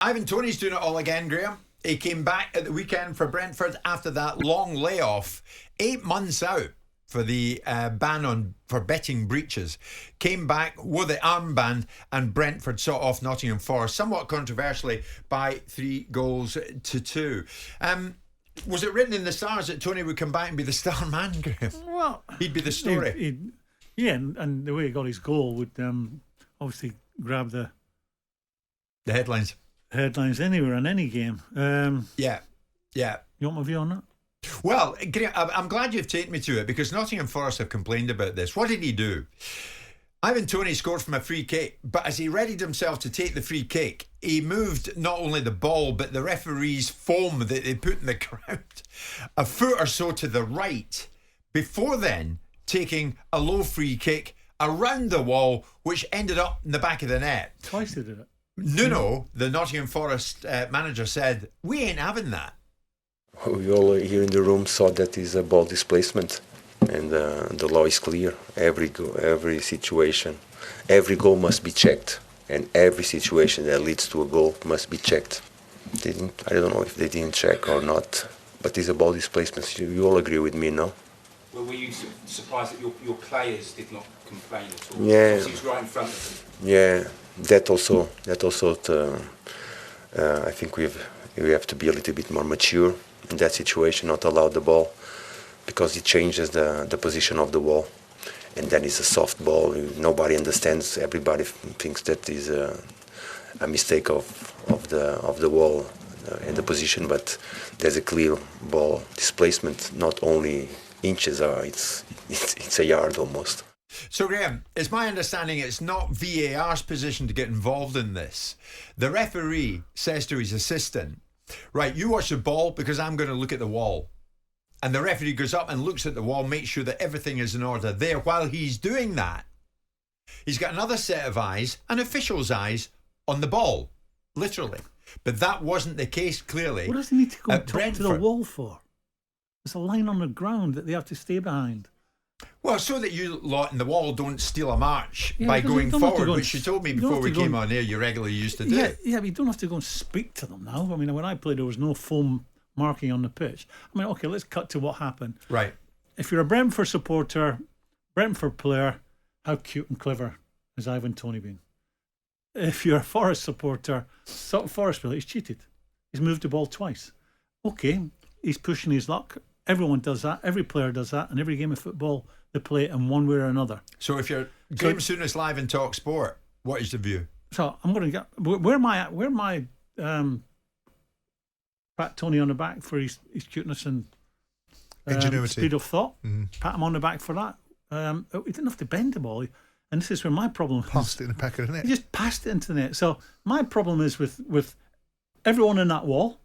Ivan Toney's doing it all again, Graham. He came back at the weekend for Brentford after that long layoff, 8 months out for the ban for betting breaches. Came back, wore the armband, and Brentford saw off Nottingham Forest, somewhat controversially, by 3-2. Was it written in the stars that Toney would come back and be the star man, Graham? Well, he'd be the story. And the way he got his goal would obviously grab the headlines. Headlines anywhere in any game. Yeah. You want my view on that? Well, Graham, I'm glad you've taken me to it, because Nottingham Forest have complained about this. What did he do? Ivan Toney scored from a free kick, but as he readied himself to take the free kick, he moved not only the ball, but the referee's foam that they put in the ground a foot or so to the right, before then taking a low free kick around the wall, which ended up in the back of the net. Twice they did it. Nuno, the Nottingham Forest manager, said, "We ain't having that." We all here in the room saw that is a ball displacement, and the law is clear. Every situation, every goal must be checked, and every situation that leads to a goal must be checked. I don't know if they didn't check or not, but it's a ball displacement. You all agree with me, no? Well, were you surprised that your players did not complain at all? Yeah. Because he was right in front of them. Yeah, that also. I think we have to be a little bit more mature in that situation, not allow the ball, because it changes the position of the wall, and then it's a soft ball. Nobody understands. Everybody thinks that is a mistake of the wall and the position, but there's a clear ball displacement, not only inches, it's a yard almost. So, Graham, it's my understanding it's not VAR's position to get involved in this. The referee says to his assistant, "Right, you watch the ball because I'm going to look at the wall." And the referee goes up and looks at the wall, makes sure that everything is in order there. While he's doing that, he's got another set of eyes, an official's eyes, on the ball, literally. But that wasn't the case, clearly. What does he need to go at talk to the Brentford. wall for? There's a line on the ground that they have to stay behind. Well, so that you lot in the wall don't steal a march Yeah, by because going you don't have to forward, go and which you told me you don't before have we to go came and- on air you regularly used to do. Yeah, but you don't have to go and speak to them now. I mean, when I played, there was no foam marking on the pitch. I mean, okay, let's cut to what happened. Right. If you're a Brentford supporter, Brentford player, how cute and clever has Ivan Toney been? If you're a Forest supporter, Forest player, he's cheated. He's moved the ball twice. Okay, he's pushing his luck. Everyone does that. Every player does that. And every game of football, they play it in one way or another. So if you're Graeme Souness live in talkSPORT, what is the view? So I'm going to get where am I pat Toney on the back for his cuteness and ingenuity, speed of thought. Mm-hmm. Pat him on the back for that. He didn't have to bend the ball, and this is where my problem passed it in the back of the net. He just passed it into the net. So my problem is with everyone in that wall,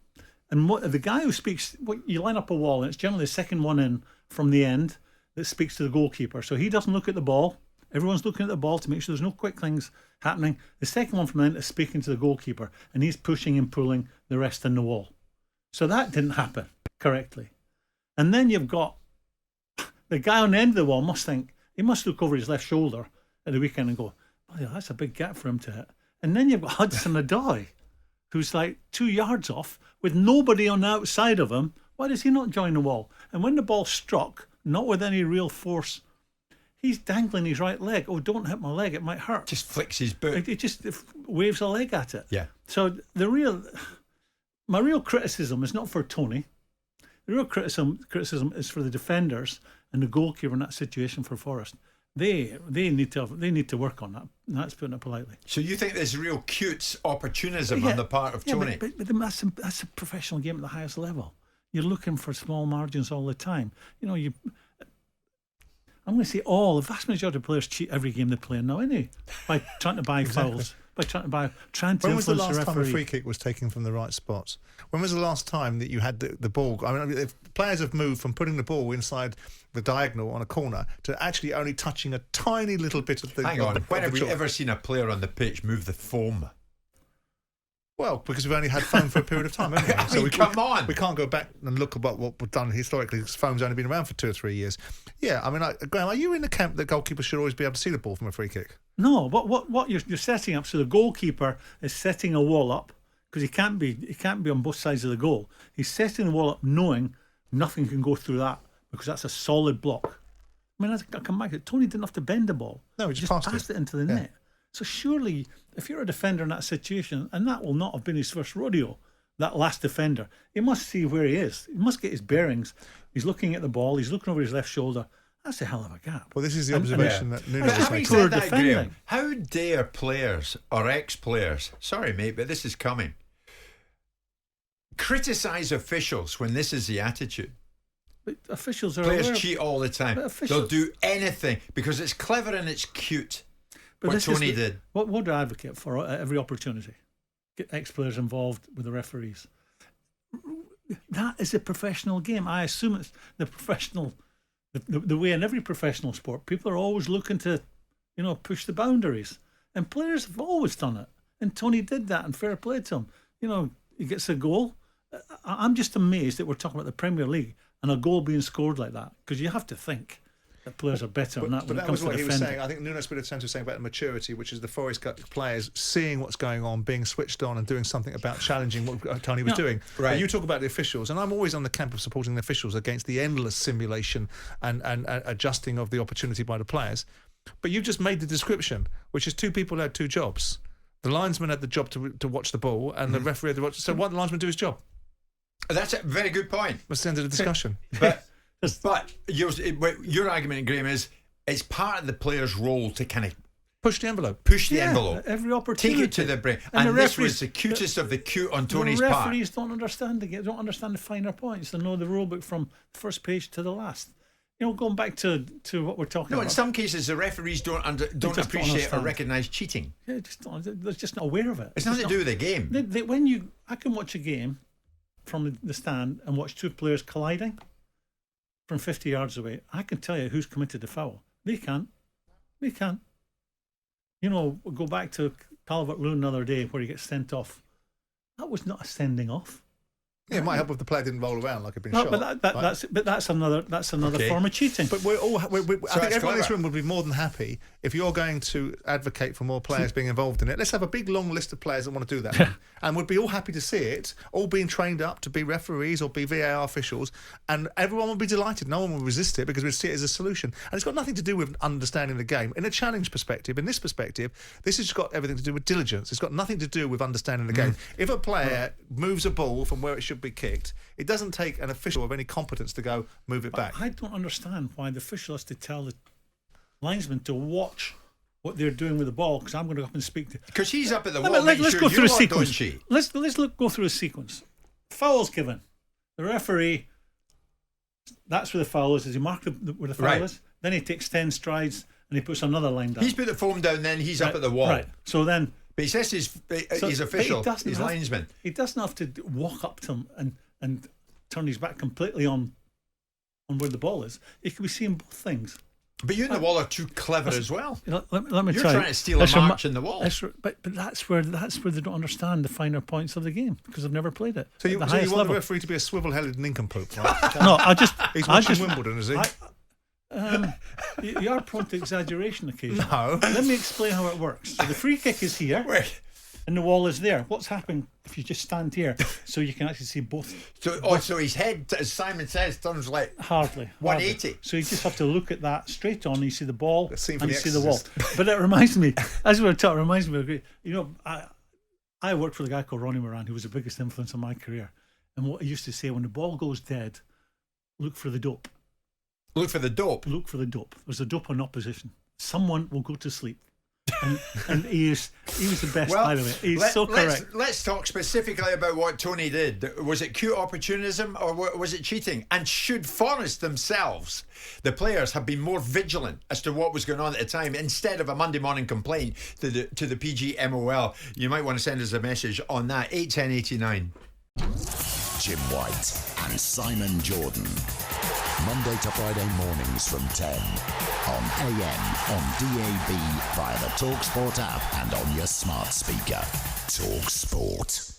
and the guy who speaks. You line up a wall, and it's generally the second one in from the end that speaks to the goalkeeper. So he doesn't look at the ball. Everyone's looking at the ball to make sure there's no quick things happening. The second one from the end is speaking to the goalkeeper, and he's pushing and pulling the rest in the wall. So that didn't happen correctly. And then you've got the guy on the end of the wall must look over his left shoulder at the weekend and go, "Oh, yeah, that's a big gap for him to hit." And then you've got Hudson-Odoi, who's like 2 yards off with nobody on the outside of him. Why does he not join the wall? And when the ball struck, not with any real force, he's dangling his right leg. "Oh, don't hit my leg, it might hurt." Just flicks his boot. It just waves a leg at it. Yeah. So my real criticism is not for Toney. The real criticism is for the defenders and the goalkeeper in that situation for Forest. They need to work on that. That's putting it politely. So you think there's real cute opportunism on the part of Toney? But that's a professional game at the highest level. You're looking for small margins all the time. I'm going to say the vast majority of players cheat every game they play now, anyway, by trying to buy fouls, by trying to influence the referee. When was the last time a free kick was taken from the right spot? When was the last time that you had the ball? I mean, if players have moved from putting the ball inside the diagonal on a corner to actually only touching a tiny little bit of the. Hang on, when have we joint. ever seen a player on the pitch move the foam? Well, because we've only had foam for a period of time, haven't we? I mean, come on. We can't go back and look about what we've done historically, because foam's only been around for 2 or 3 years. Yeah, I mean, Graeme, are you in the camp that goalkeepers should always be able to see the ball from a free kick? No, but what you're setting up, so the goalkeeper is setting a wall up. because he can't be on both sides of the goal. He's setting the wall up knowing nothing can go through that because that's a solid block. I mean, I come back to it. Toney didn't have to bend the ball. No, he just passed it into the net. So surely, if you're a defender in that situation, and that will not have been his first rodeo, that last defender, he must see where he is. He must get his bearings. He's looking at the ball. He's looking over his left shoulder. That's a hell of a gap. Well, this is the observation that Nuno was Having making. said that, defending. Graham, how dare players or ex-players, sorry mate, but this is coming, criticise officials when this is the attitude? But officials are Players aware. cheat all the time. But They'll do anything because it's clever and it's cute. But What this is Toney the- did. What do I advocate for at every opportunity? Get ex-players involved with the referees. That is a professional game. I assume it's the professional, the way in every professional sport. People are always looking to, push the boundaries. And players have always done it. And Toney did that, and fair play to him. He gets a goal. I'm just amazed that we're talking about the Premier League and a goal being scored like that, because you have to think that players are better on that But when it that comes was to what he was defending. saying. I think Nuno Espirito Santo was saying about the maturity, which is the Forest players seeing what's going on, being switched on and doing something about challenging what Toney was doing. right. And you talk about the officials, and I'm always on the camp of supporting the officials against the endless simulation and adjusting of the opportunity by the players. But you just made the description, which is two people had two jobs. The linesman had the job to watch the ball, and the referee had to watch. So why did the linesman do his job? That's a very good point. That's the end of the discussion. But your argument, Graham, is it's part of the player's role to kind of Push the envelope. push the envelope, every opportunity. take it to the brain. And And, the this was referees- the cutest of the cute on The Toney's part. referees don't understand the game. Don't understand the finer points. They know the rule book from the first page to the last. Going back to what we're talking No, about. in some cases, the referees don't just don't appreciate or understand. recognise cheating. they're just not aware of it. It's nothing to do with the game. I can watch a game from the stand and watch two players colliding from 50 yards away. I can tell you who's committed the foul. They can't. Go back to Calvert-Lewin the other day where he gets sent off. That was not a sending off. Yeah, it might help if the player didn't roll around like he'd been No, shot. but that's another Okay. form of cheating. But we're all. I think that's everyone in this clever. room would be more than happy if you're going to advocate for more players being involved in it. Let's have a big long list of players that want to do that, and would be all happy to see it, all being trained up to be referees or be VAR officials, and everyone would be delighted. No one would resist it because we'd see it as a solution. And it's got nothing to do with understanding the game. In a challenge perspective, in this perspective, this has got everything to do with diligence. It's got nothing to do with understanding the game. If a player moves a ball from where it should be kicked, it doesn't take an official of any competence to go move it back. I don't understand why the official has to tell the linesman to watch what they're doing with the ball, because I'm going to go up and speak to. Because he's up at the Let's wall, making sure go through you a lot sequence. don't cheat. Let's go through a sequence. Foul's given. The referee. That's where the foul is. Does he mark where the foul Right. is? Then he takes 10 strides and he puts another line down. He's put the foam down, then he's up at the wall. Right. So then. But he says he's official, he's linesman. He doesn't have to walk up to him and turn his back completely on where the ball is. He could be seeing both things. But you and the wall are too clever as well. Let me You're try. trying to steal a march in the wall. But that's where they don't understand the finer points of the game because they've never played it. So you at the want highest the level. referee to be a swivel-headed nincompoop, right? No, He's watching Wimbledon, is he? You are prone to exaggeration occasionally. No. Let me explain how it works. So the free kick is here, Wait. and the wall is there. What's happening if you just stand here, so you can actually see both? So his head, as Simon says, turns like Hardly 180. So you just have to look at that straight on. And you see the ball, The scene and from you The see the wall. Exorcist. But it reminds me, as we were talking, it reminds me of a great. I worked with a guy called Ronnie Moran, who was the biggest influence on my career. And what he used to say, when the ball goes dead, look for the dope. Look for the dope. Look for the dope. There's a dope in opposition. Someone will go to sleep. And he was the best, by the way. He's so correct. Let's talk specifically about what Toney did. Was it cute opportunism or was it cheating? And should Forest themselves, the players, have been more vigilant as to what was going on at the time instead of a Monday morning complaint to the PGMOL? You might want to send us a message on that. 81089. Jim White and Simon Jordan. Monday to Friday mornings from 10 on AM, on DAB, via the talkSPORT app and on your smart speaker. talkSPORT.